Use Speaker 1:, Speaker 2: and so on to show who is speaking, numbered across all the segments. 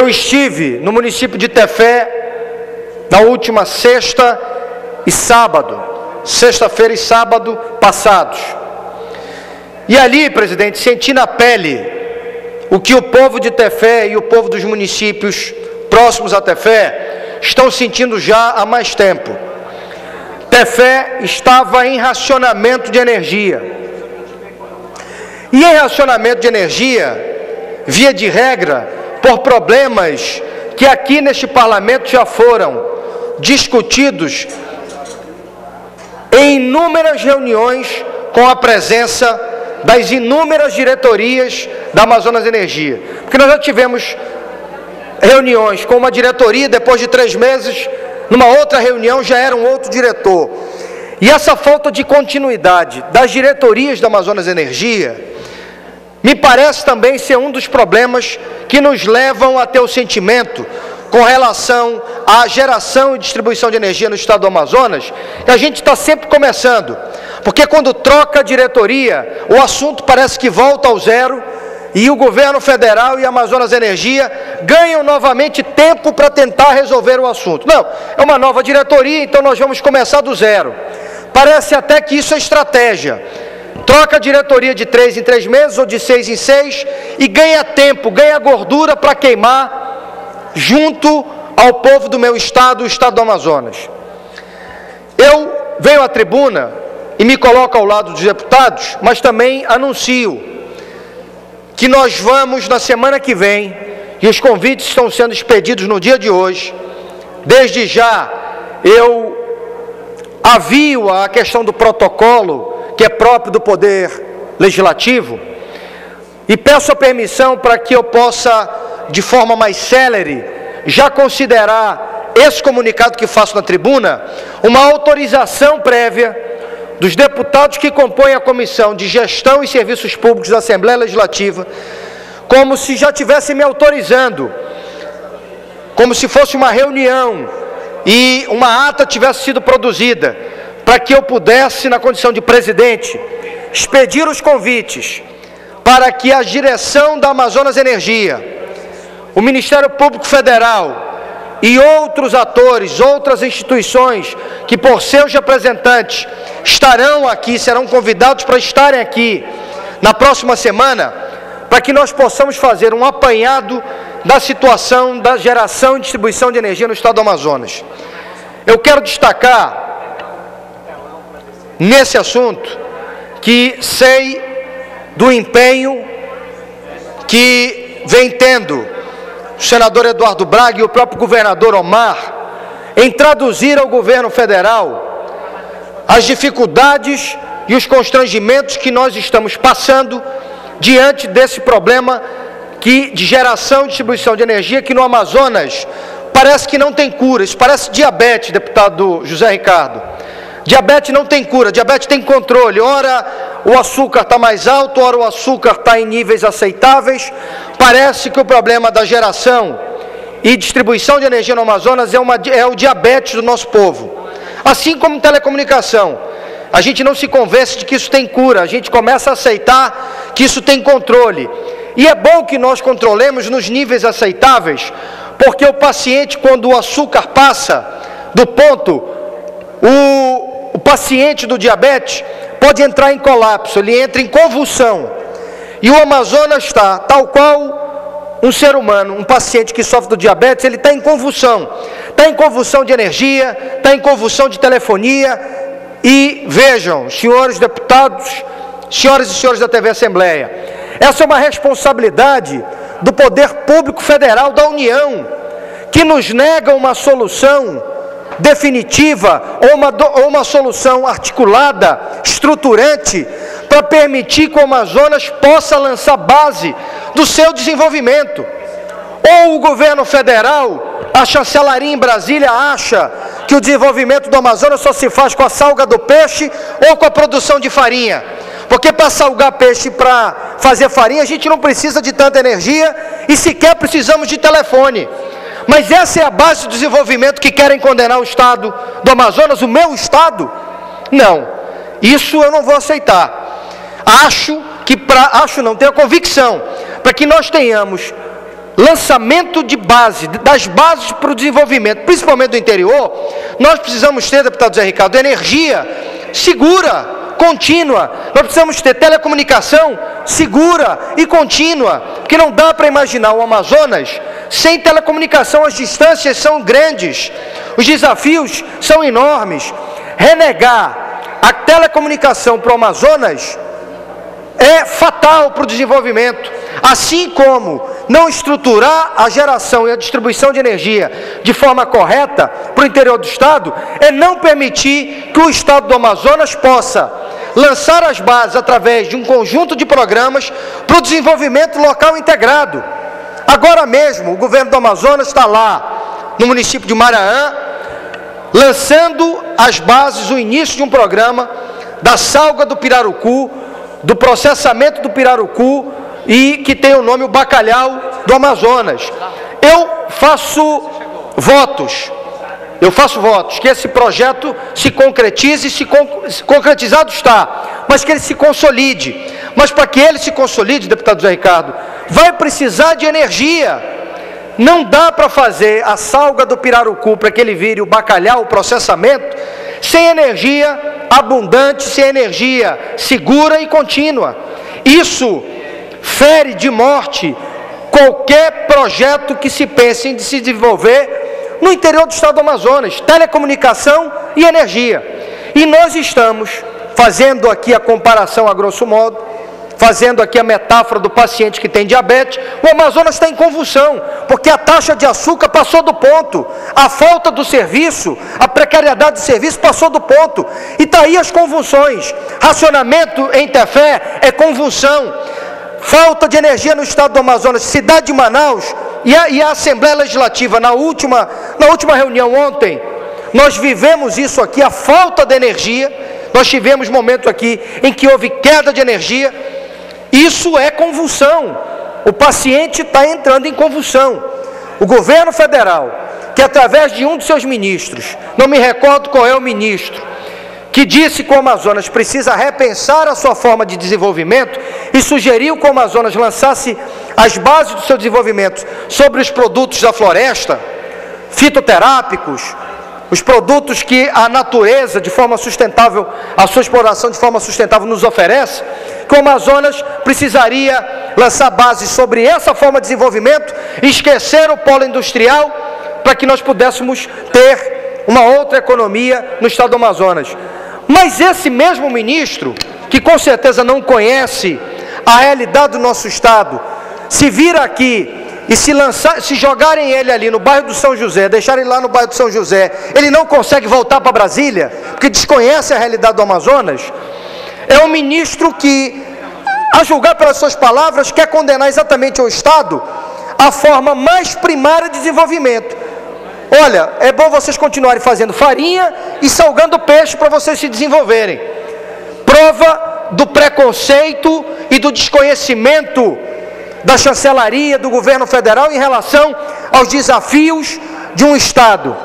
Speaker 1: Eu estive no município de Tefé na última sexta-feira e sábado passados. E ali, presidente, senti na pele o que o povo de Tefé e o povo dos municípios próximos a Tefé estão sentindo já há mais tempo. Tefé estava em racionamento de energia. E em racionamento de energia, via de regra, por problemas que aqui neste parlamento já foram discutidos em inúmeras reuniões com a presença das inúmeras diretorias da Amazonas Energia. Porque nós já tivemos reuniões com uma diretoria, depois de 3 meses, numa outra reunião já era um outro diretor. E essa falta de continuidade das diretorias da Amazonas Energia me parece também ser um dos problemas que nos levam a ter o sentimento com relação à geração e distribuição de energia no estado do Amazonas, que a gente está sempre começando, porque quando troca a diretoria, o assunto parece que volta ao zero, e o governo federal e a Amazonas Energia ganham novamente tempo para tentar resolver o assunto. Não, é uma nova diretoria, então nós vamos começar do zero. Parece até que isso é estratégia. Troca a diretoria de 3 em 3 meses ou de 6 em 6 e ganha tempo, ganha gordura para queimar junto ao povo do meu estado, o estado do Amazonas. Eu venho à tribuna e me coloco ao lado dos deputados, mas também anuncio que nós vamos na semana que vem, e os convites estão sendo expedidos no dia de hoje. Desde já eu avio a questão do protocolo que é próprio do Poder Legislativo, e peço a permissão para que eu possa, de forma mais célere, já considerar esse comunicado que faço na tribuna, uma autorização prévia dos deputados que compõem a Comissão de Gestão e Serviços Públicos da Assembleia Legislativa, como se já estivessem me autorizando, como se fosse uma reunião e uma ata tivesse sido produzida, para que eu pudesse, na condição de presidente, expedir os convites para que a direção da Amazonas Energia, o Ministério Público Federal e outros atores, outras instituições que por seus representantes estarão aqui, serão convidados para estarem aqui na próxima semana, para que nós possamos fazer um apanhado da situação da geração e distribuição de energia no estado do Amazonas. Eu quero destacar nesse assunto que sei do empenho que vem tendo o senador Eduardo Braga e o próprio governador Omar em traduzir ao governo federal as dificuldades e os constrangimentos que nós estamos passando diante desse problema de geração e distribuição de energia que no Amazonas parece que não tem cura. Isso parece diabetes, deputado José Ricardo. Diabetes não tem cura, diabetes tem controle. Ora o açúcar está mais alto, ora o açúcar está em níveis aceitáveis. Parece que o problema da geração e distribuição de energia no Amazonas é o diabetes do nosso povo. Assim como telecomunicação. A gente não se convence de que isso tem cura, a gente começa a aceitar que isso tem controle. E é bom que nós controlemos nos níveis aceitáveis, porque o paciente, quando o açúcar passa do ponto, o paciente do diabetes pode entrar em colapso, ele entra em convulsão. E o Amazonas está, tal qual um ser humano, um paciente que sofre do diabetes, ele está em convulsão. Está em convulsão de energia, está em convulsão de telefonia. E vejam, senhores deputados, senhoras e senhores da TV Assembleia, essa é uma responsabilidade do Poder Público Federal da União, que nos nega uma solução definitiva ou uma solução articulada, estruturante, para permitir que o Amazonas possa lançar base do seu desenvolvimento. Ou o governo federal, a chancelaria em Brasília acha que o desenvolvimento do Amazonas só se faz com a salga do peixe ou com a produção de farinha. Porque para salgar peixe e para fazer farinha, a gente não precisa de tanta energia e sequer precisamos de telefone. Mas essa é a base do desenvolvimento que querem condenar o estado do Amazonas, o meu estado? Não, isso eu não vou aceitar. Tenho a convicção, para que nós tenhamos lançamento de base, das bases para o desenvolvimento, principalmente do interior, nós precisamos ter, deputado Zé Ricardo, energia segura, contínua. Nós precisamos ter telecomunicação segura e contínua, porque não dá para imaginar o Amazonas sem telecomunicação. As distâncias são grandes, os desafios são enormes. Renegar a telecomunicação para o Amazonas é fatal para o desenvolvimento, assim como não estruturar a geração e a distribuição de energia de forma correta para o interior do Estado, é não permitir que o Estado do Amazonas possa lançar as bases através de um conjunto de programas para o desenvolvimento local integrado. Agora mesmo, o governo do Amazonas está lá, no município de Maraã, lançando as bases, o início de um programa da salga do pirarucu, do processamento do pirarucu, e que tem o nome o bacalhau do Amazonas. Eu faço votos que esse projeto se concretize, concretizado está, mas que ele se consolide. Mas para que ele se consolide, deputado Zé Ricardo, vai precisar de energia. Não dá para fazer a salga do pirarucu para que ele vire o bacalhau, o processamento, sem energia abundante, sem energia segura e contínua. Isso fere de morte qualquer projeto que se pense em se desenvolver no interior do estado do Amazonas, telecomunicação e energia. E nós estamos fazendo aqui a comparação a grosso modo, fazendo aqui a metáfora do paciente que tem diabetes. O Amazonas está em convulsão, porque a taxa de açúcar passou do ponto, a falta do serviço, a precariedade do serviço passou do ponto, e está aí as convulsões. Racionamento em Tefé é convulsão, falta de energia no estado do Amazonas, cidade de Manaus, e a Assembleia Legislativa, na última reunião ontem, nós vivemos isso aqui, a falta de energia. Nós tivemos momento aqui em que houve queda de energia. Isso é convulsão, o paciente está entrando em convulsão. O governo federal, que através de um de seus ministros, não me recordo qual é o ministro, que disse que o Amazonas precisa repensar a sua forma de desenvolvimento e sugeriu que o Amazonas lançasse as bases do seu desenvolvimento sobre os produtos da floresta, fitoterápicos, os produtos que a natureza, de forma sustentável, a sua exploração de forma sustentável nos oferece, que o Amazonas precisaria lançar bases sobre essa forma de desenvolvimento e esquecer o polo industrial para que nós pudéssemos ter uma outra economia no estado do Amazonas. Mas esse mesmo ministro, que com certeza não conhece a realidade do nosso estado, se vir aqui e se jogarem ele ali no bairro do São José, deixarem lá no bairro do São José, ele não consegue voltar para Brasília, porque desconhece a realidade do Amazonas. É um ministro que, a julgar pelas suas palavras, quer condenar exatamente ao Estado a forma mais primária de desenvolvimento. Olha, é bom vocês continuarem fazendo farinha e salgando peixe para vocês se desenvolverem. Prova do preconceito e do desconhecimento da chancelaria, do governo federal em relação aos desafios de um Estado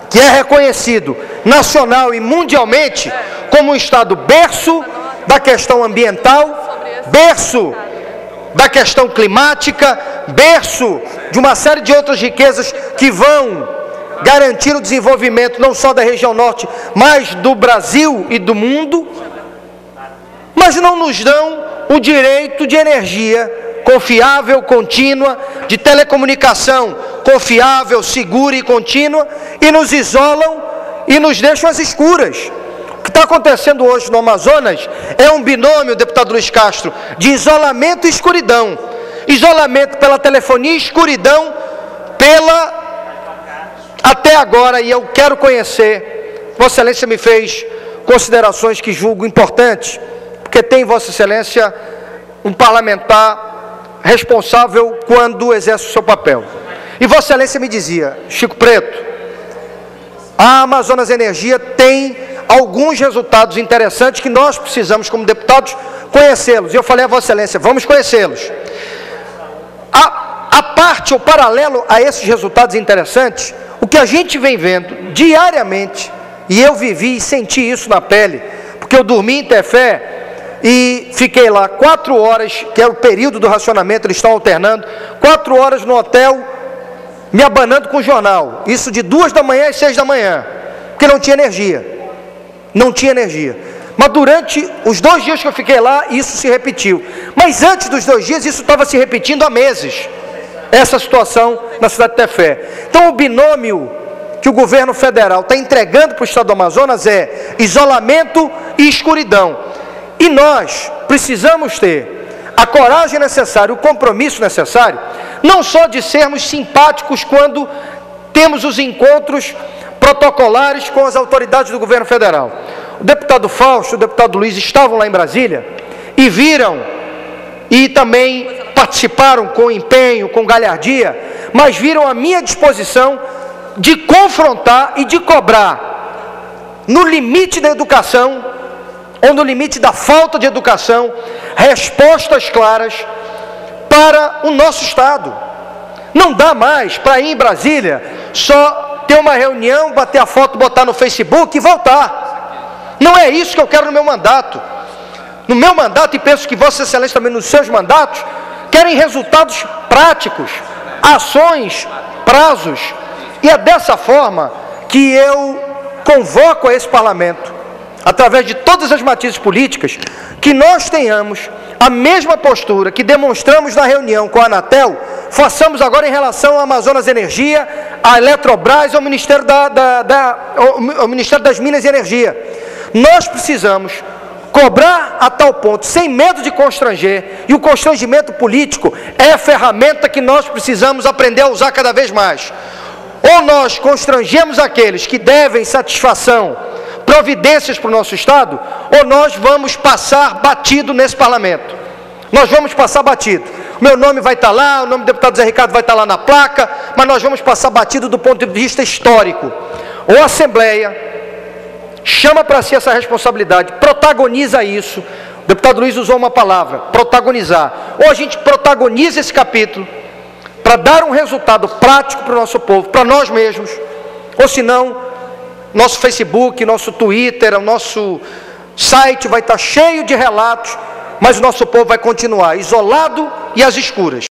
Speaker 1: que é reconhecido nacional e mundialmente como um Estado berço da questão ambiental, berço da questão climática, berço de uma série de outras riquezas que vão garantir o desenvolvimento não só da região norte, mas do Brasil e do mundo, mas não nos dão o direito de energia confiável, contínua, de telecomunicação confiável, segura e contínua, e nos isolam e nos deixam às escuras. O que está acontecendo hoje no Amazonas é um binômio, deputado Luiz Castro, de isolamento e escuridão. Isolamento pela telefonia e escuridão até agora, e eu quero conhecer, Vossa Excelência me fez considerações que julgo importantes, porque tem Vossa Excelência um parlamentar responsável quando exerce o seu papel. E Vossa Excelência me dizia, Chico Preto, a Amazonas Energia tem alguns resultados interessantes que nós precisamos, como deputados, conhecê-los. E eu falei a Vossa Excelência, vamos conhecê-los. A parte, ou paralelo a esses resultados interessantes, o que a gente vem vendo diariamente, e eu vivi e senti isso na pele, porque eu dormi em Tefé, e fiquei lá 4 horas, que é o período do racionamento, eles estão alternando, 4 horas no hotel, me abanando com o jornal, isso de 2 da manhã às 6 da manhã, porque não tinha energia, não tinha energia. Mas durante os 2 dias que eu fiquei lá, isso se repetiu. Mas antes dos 2 dias, isso estava se repetindo há meses, essa situação na cidade de Tefé. Então o binômio que o governo federal está entregando para o estado do Amazonas é isolamento e escuridão. E nós precisamos ter a coragem necessária, o compromisso necessário, não só de sermos simpáticos quando temos os encontros protocolares com as autoridades do governo federal. O deputado Fausto, o deputado Luiz estavam lá em Brasília e viram e também participaram com empenho, com galhardia, mas viram a minha disposição de confrontar e de cobrar, no limite da educação, ou no limite da falta de educação, respostas claras para o nosso Estado. Não dá mais para ir em Brasília, só ter uma reunião, bater a foto, botar no Facebook e voltar. Não é isso que eu quero no meu mandato. No meu mandato, e penso que Vossa Excelência também nos seus mandatos, querem resultados práticos, ações, prazos. E é dessa forma que eu convoco a esse parlamento, através de todas as matizes políticas, que nós tenhamos a mesma postura que demonstramos na reunião com a Anatel, façamos agora em relação à Amazonas Energia, à Eletrobras, ao Ministério, ao Ministério das Minas e Energia. Nós precisamos cobrar a tal ponto, sem medo de constranger, e o constrangimento político é a ferramenta que nós precisamos aprender a usar cada vez mais. Ou nós constrangemos aqueles que devem satisfação, providências para o nosso Estado, ou nós vamos passar batido nesse parlamento. Nós vamos passar batido. O meu nome vai estar lá, o nome do deputado Zé Ricardo vai estar lá na placa, mas nós vamos passar batido do ponto de vista histórico. Ou a Assembleia chama para si essa responsabilidade, protagoniza isso. O deputado Luiz usou uma palavra, protagonizar. Ou a gente protagoniza esse capítulo, para dar um resultado prático para o nosso povo, para nós mesmos, ou senão, nosso Facebook, nosso Twitter, o nosso site vai estar cheio de relatos, mas o nosso povo vai continuar isolado e às escuras.